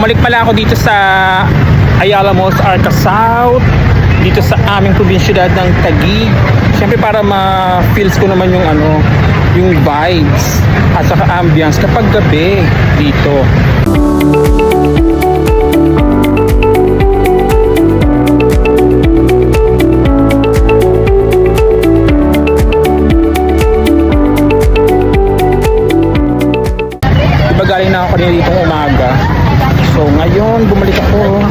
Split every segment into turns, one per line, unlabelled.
Bumalik pala ako dito sa Ayala Malls, Arca South, dito sa aming probinsyudad ng Taguig. Siyempre para ma-feels ko naman yung yung vibes at saka ambience kapag gabi dito. Diba galing na ako kanina ditong umaga. So ngayon bumalik ako.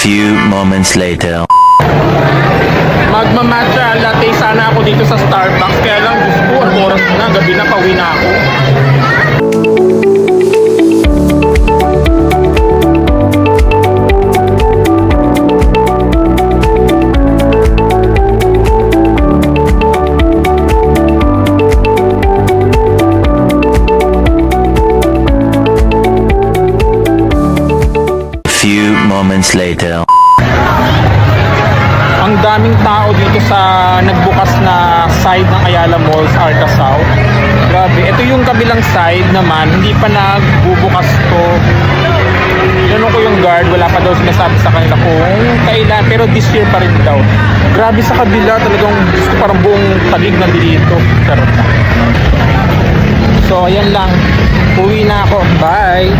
Few moments later.
Magmamatcha latte sana ako dito sa Starbucks, kaya lang gusto ko ang oras na, gabi na, pauwi na ako.
Few moments later.
Ang daming tao dito sa nagbukas na side ng Ayala Malls, Arca South. Grabe, ito yung kabilang side naman, hindi pa nagbubukas to. Tinanong ko yung guard, wala pa daw sinasabi sa kanila kung kailan, pero this year pa rin daw. Grabe sa kabila, talagang gusto parang buong Taguig nandito. So, ayan lang. Uwi na ako. Bye!